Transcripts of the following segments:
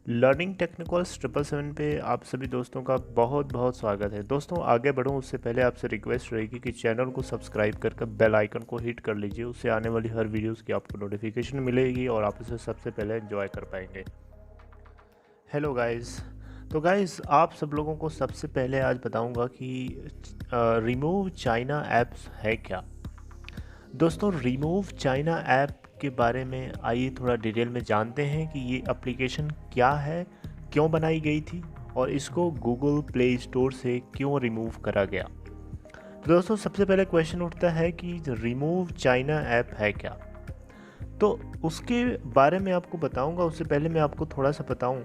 Learning technicals 777 पे आप सभी दोस्तों का बहुत बहुत स्वागत है। दोस्तों आगे बढ़ूं उससे पहले आपसे रिक्वेस्ट रहेगी कि चैनल को सब्सक्राइब करके बेल आइकन को हिट कर लीजिए। उससे आने वाली हर वीडियोस की आपको नोटिफिकेशन मिलेगी और आप उसे सबसे पहले एंजॉय कर पाएंगे। Hello guys. तो गाइस आप सब लोगों को सबसे पहले आज बताऊंगा कि रिमूव चाइना ऐप्स है क्या। दोस्तों रिमूव चाइना ऐप के बारे में आइए थोड़ा डिटेल में जानते हैं कि ये एप्लीकेशन क्या है, क्यों बनाई गई थी और इसको गूगल प्ले स्टोर से क्यों रिमूव करा गया। तो दोस्तों सबसे पहले क्वेश्चन उठता है कि रिमूव चाइना ऐप है क्या। तो उसके बारे में आपको बताऊंगा। उससे पहले मैं आपको थोड़ा सा बताऊं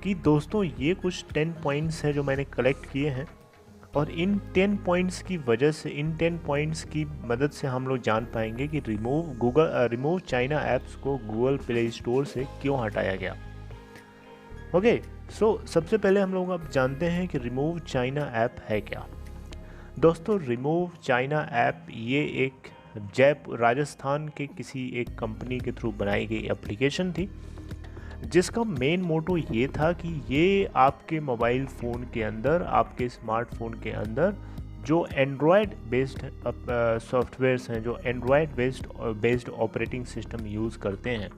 कि दोस्तों ये कुछ 10 पॉइंट्स हैं जो मैंने कलेक्ट किए हैं और इन 10 पॉइंट्स की वजह से, इन 10 पॉइंट्स की मदद से हम लोग जान पाएंगे कि रिमूव चाइना ऐप्स को गूगल प्ले स्टोर से क्यों हटाया गया। ओके, सो सबसे पहले हम लोग अब जानते हैं कि रिमूव चाइना ऐप है क्या। दोस्तों रिमूव चाइना ऐप ये एक राजस्थान के किसी एक कंपनी के थ्रू बनाई गई एप्लीकेशन थी, जिसका मेन मोटो ये था कि ये आपके मोबाइल फ़ोन के अंदर, आपके स्मार्टफोन के अंदर जो एंड्रॉयड बेस्ड सॉफ्टवेयर्स हैं, जो Android based operating system use करते हैं,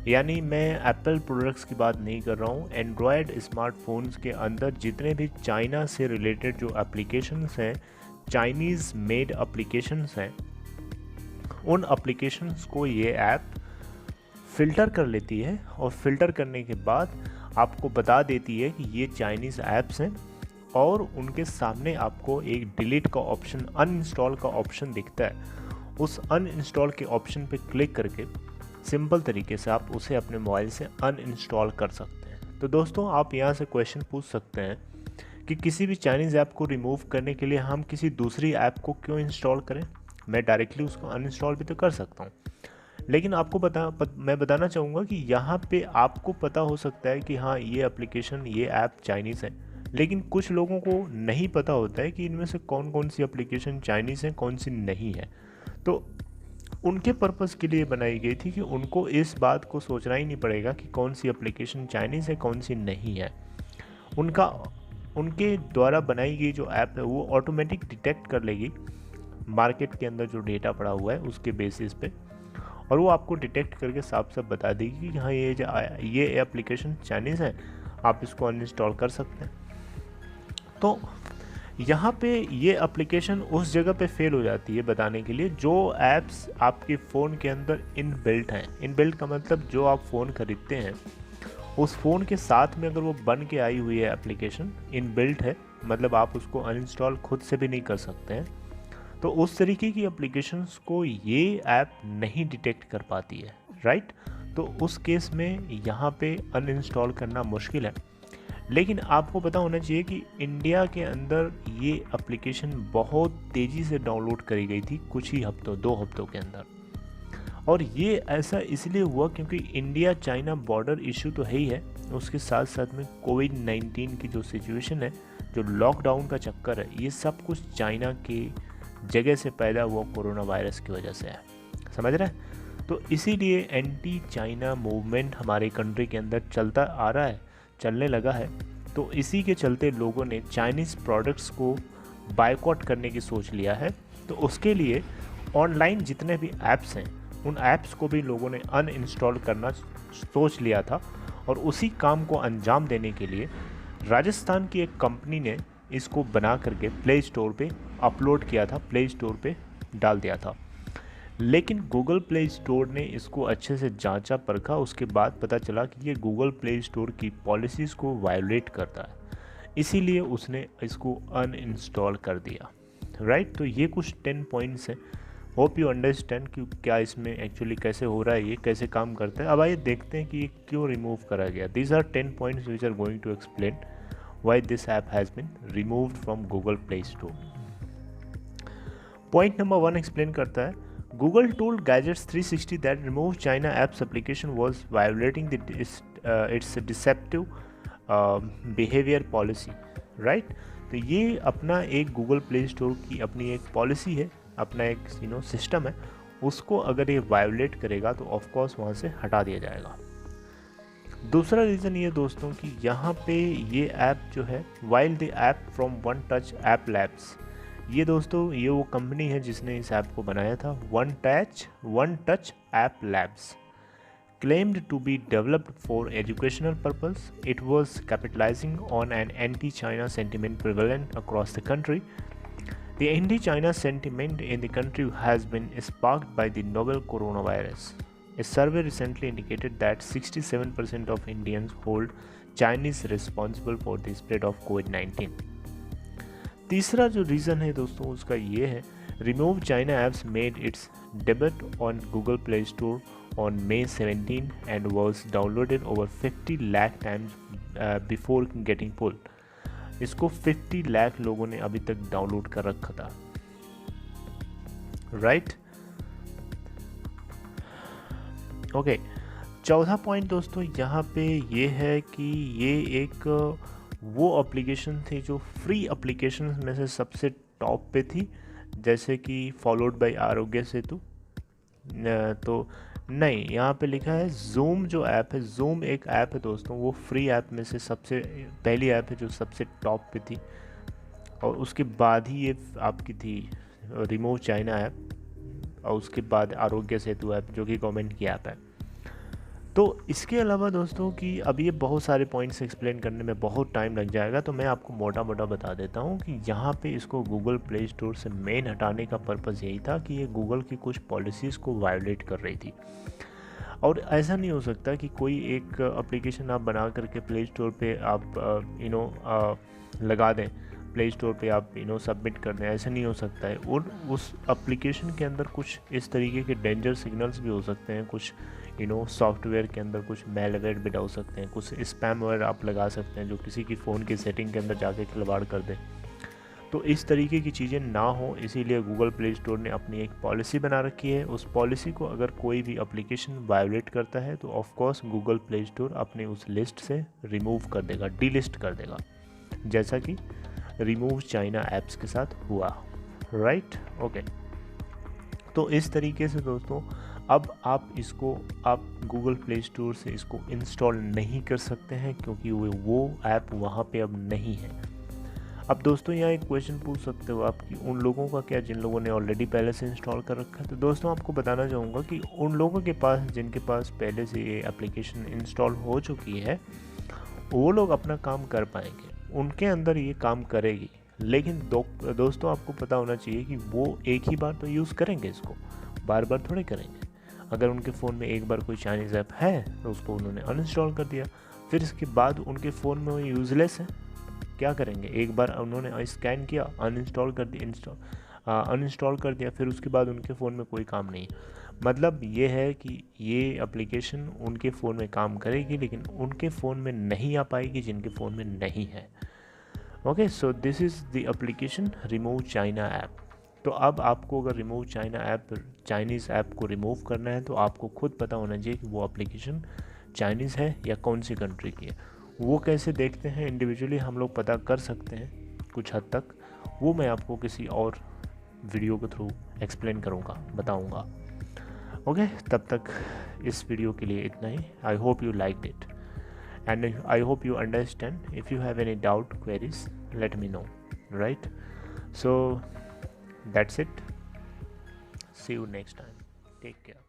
यानी मैं एप्पल प्रोडक्ट्स की बात नहीं कर रहा हूँ, एंड्रॉयड स्मार्टफोन्स के अंदर जितने भी चाइना से रिलेटेड जो एप्लीकेशंस हैं, चाइनीज़ मेड एप्लीकेशंस हैं, उन एप्लीकेशंस को ये ऐप फ़िल्टर कर लेती है और फ़िल्टर करने के बाद आपको बता देती है कि ये चाइनीज़ ऐप्स हैं और उनके सामने आपको एक डिलीट का ऑप्शन, अनइंस्टॉल का ऑप्शन दिखता है। उस अनइंस्टॉल के ऑप्शन पे क्लिक करके सिंपल तरीके से आप उसे अपने मोबाइल से अनइंस्टॉल कर सकते हैं। तो दोस्तों आप यहाँ से क्वेश्चन पूछ सकते हैं कि किसी भी चाइनीज़ ऐप को रिमूव करने के लिए हम किसी दूसरी ऐप को क्यों इंस्टॉल करें। मैं डायरेक्टली उसको अनइंस्टॉल भी तो कर सकता हूँ, लेकिन आपको मैं बताना चाहूँगा कि यहाँ पे आपको पता हो सकता है कि हाँ ये एप्लीकेशन, ये ऐप चाइनीज़ है, लेकिन कुछ लोगों को नहीं पता होता है कि इनमें से कौन कौन सी एप्लीकेशन चाइनीज़ है, कौन सी नहीं है। तो उनके पर्पज़ के लिए बनाई गई थी कि उनको इस बात को सोचना ही नहीं पड़ेगा कि कौन सी एप्लीकेशन चाइनीज़ है, कौन सी नहीं है। उनके द्वारा बनाई गई जो ऐप है वो ऑटोमेटिक डिटेक्ट कर लेगी मार्केट के अंदर जो डेटा पड़ा हुआ है उसके बेसिस पे, और वो आपको डिटेक्ट करके साफ साफ बता देगी कि हाँ ये एप्लीकेशन चाइनीज़ है, आप इसको अनइंस्टॉल कर सकते हैं। तो यहाँ पे ये एप्लीकेशन उस जगह पे फेल हो जाती है बताने के लिए जो ऐप्स आपके फ़ोन के अंदर इनबिल्ट हैं। इनबिल्ट का मतलब जो आप फ़ोन खरीदते हैं उस फ़ोन के साथ में अगर वो बन के आई हुई है एप्लीकेशन, इनबिल्ट है, मतलब आप उसको अनइंस्टॉल खुद से भी नहीं कर सकते हैं, तो उस तरीके की एप्लीकेशंस को ये ऐप नहीं डिटेक्ट कर पाती है, राइट। तो उस केस में यहाँ पे अनइंस्टॉल करना मुश्किल है। लेकिन आपको पता होना चाहिए कि इंडिया के अंदर ये एप्लीकेशन बहुत तेज़ी से डाउनलोड करी गई थी कुछ ही हफ्तों, 2 हफ्तों के अंदर। और ये ऐसा इसलिए हुआ क्योंकि इंडिया चाइना बॉर्डर इशू तो है ही है, उसके साथ साथ में कोविड-19 की जो सिचुएशन है, जो लॉकडाउन का चक्कर है, ये सब कुछ चाइना के जगह से पैदा हुआ कोरोना वायरस की वजह से है, समझ रहे हैं। तो इसीलिए एंटी चाइना मूवमेंट हमारे कंट्री के अंदर चलता आ रहा है, चलने लगा है। तो इसी के चलते लोगों ने चाइनीज़ प्रोडक्ट्स को बायकॉट करने की सोच लिया है। तो उसके लिए ऑनलाइन जितने भी ऐप्स हैं उन ऐप्स को भी लोगों ने अनइंस्टॉल करना सोच लिया था, और उसी काम को अंजाम देने के लिए राजस्थान की एक कंपनी ने इसको बना करके प्ले स्टोर पे अपलोड किया था, प्ले स्टोर पे डाल दिया था। लेकिन गूगल प्ले स्टोर ने इसको अच्छे से जांचा परखा, उसके बाद पता चला कि ये गूगल प्ले स्टोर की पॉलिसीज़ को वायोलेट करता है, इसीलिए उसने इसको अनइंस्टॉल कर दिया, राइट। तो ये कुछ 10 पॉइंट्स हैं। होप यू अंडरस्टैंड कि क्या इसमें एक्चुअली कैसे हो रहा है, ये कैसे काम करता है। अब आइए देखते हैं कि ये क्यों रिमूव करा गया। These are 10 points which are going to explain why this app has been removed from Google Play Store. Point number 1 explain करता है, Google told Gadgets 360 that remove China apps application was violating its deceptive behavior policy, right? तो ये अपना एक Google Play Store की अपनी एक policy है, अपना एक सिस्टम है, उसको अगर ये वायोलेट करेगा तो ऑफ कोर्स वहाँ से हटा दिया जाएगा। दूसरा रीज़न ये दोस्तों कि यहाँ पे ये ऐप जो है wild the app from one touch app labs, ये दोस्तों ये वो कंपनी है जिसने इस ऐप को बनाया था, one touch app labs, claimed to be developed for educational purpose. It was capitalizing on an anti-China sentiment prevalent across the country. The anti-China sentiment in the country has been sparked by the novel coronavirus. A survey recently indicated that 67% of Indians hold Chinese responsible for the spread of COVID-19. तीसरा जो reason है दोस्तों उसका ये है, remove China apps made it's debut on Google play store on May 17 and was downloaded over 50 lakh times before getting pulled. इसको 50 लाख लोगों ने अभी तक डाउनलोड कर रखा था, राइट। ओके, चौथा पॉइंट दोस्तों यहाँ पे ये है कि ये एक वो एप्लीकेशन थी जो फ्री एप्लीकेशन में से सबसे टॉप पे थी, जैसे कि फॉलोड बाय आरोग्य सेतु। तो नहीं, यहाँ पे लिखा है जूम जो ऐप है, जूम एक ऐप है दोस्तों, वो फ्री ऐप में से सबसे पहली ऐप है जो सबसे टॉप पे थी, और उसके बाद ही ये आपकी थी रिमूव चाइना ऐप, और उसके बाद आरोग्य सेतु ऐप जो कि गवर्नमेंट की ऐप है। तो इसके अलावा दोस्तों कि अब ये बहुत सारे पॉइंट्स एक्सप्लेन करने में बहुत टाइम लग जाएगा, तो मैं आपको मोटा मोटा बता देता हूँ कि यहाँ पे इसको गूगल प्ले स्टोर से मेन हटाने का पर्पज़ यही था कि ये गूगल की कुछ पॉलिसीज़ को वायोलेट कर रही थी। और ऐसा नहीं हो सकता कि कोई एक एप्लीकेशन आप बना करके प्ले स्टोर पे आप लगा दें, प्ले स्टोर पे आप सबमिट कर दें, ऐसा नहीं हो सकता है। और उस एप्लीकेशन के अंदर कुछ इस तरीके के डेंजर सिग्नल्स भी हो सकते हैं, कुछ सॉफ्टवेयर के अंदर कुछ मैलवेयर भी डाल सकते हैं, कुछ स्पैमवेयर आप लगा सकते हैं जो किसी की फ़ोन की सेटिंग के अंदर जाके खिलवाड़ कर दे। तो इस तरीके की चीज़ें ना हो, इसीलिए गूगल प्ले स्टोर ने अपनी एक पॉलिसी बना रखी है। उस पॉलिसी को अगर कोई भी एप्लीकेशन वायोलेट करता है तो of course Google play store अपने उस लिस्ट से रिमूव कर देगा, डीलिस्ट कर देगा, जैसा कि रिमूव चाइना ऐप्स के साथ हुआ, राइट। ओके, तो इस तरीके से दोस्तों अब आप गूगल प्ले स्टोर से इसको इंस्टॉल नहीं कर सकते हैं, क्योंकि वो ऐप वहाँ पे अब नहीं है। अब दोस्तों यहाँ एक क्वेश्चन पूछ सकते हो आप कि उन लोगों का क्या जिन लोगों ने ऑलरेडी पहले से इंस्टॉल कर रखा है। तो दोस्तों आपको बताना चाहूँगा कि उन लोगों के पास जिनके पास पहले से ये एप्लीकेशन इंस्टॉल हो चुकी है, वो लोग अपना काम कर पाएंगे, उनके अंदर ये काम करेगी। लेकिन दोस्तों आपको पता होना चाहिए कि वो एक ही बार तो यूज़ करेंगे, इसको बार बार थोड़े करेंगे। अगर उनके फ़ोन में एक बार कोई चाइनीज़ ऐप है तो उसको उन्होंने अनइंस्टॉल कर दिया, फिर इसके बाद उनके फ़ोन में वो यूज़लेस है, क्या करेंगे? एक बार उन्होंने स्कैन किया, अनइंस्टॉल कर दिया, फिर उसके बाद उनके फ़ोन में कोई काम नहीं। मतलब ये है कि ये एप्लीकेशन उनके फ़ोन में काम करेगी, लेकिन उनके फ़ोन में नहीं आ पाएगी जिनके फ़ोन में नहीं है। Okay, so this is the application remove China app. तो अब आपको अगर remove China app, Chinese app को रिमूव करना है तो आपको खुद पता होना चाहिए कि वो एप्लीकेशन चाइनीज़ है या कौन सी कंट्री की है। वो कैसे देखते हैं इंडिविजुअली हम लोग पता कर सकते हैं कुछ हद तक, वो मैं आपको किसी और वीडियो के थ्रू एक्सप्लेन करूँगा, बताऊँगा। ओके, तब तक इस वीडियो के लिए इतना ही। I hope you liked it and I hope you understand. If you have any doubt, queries, let me know, right? So that's it. See you next time. Take care.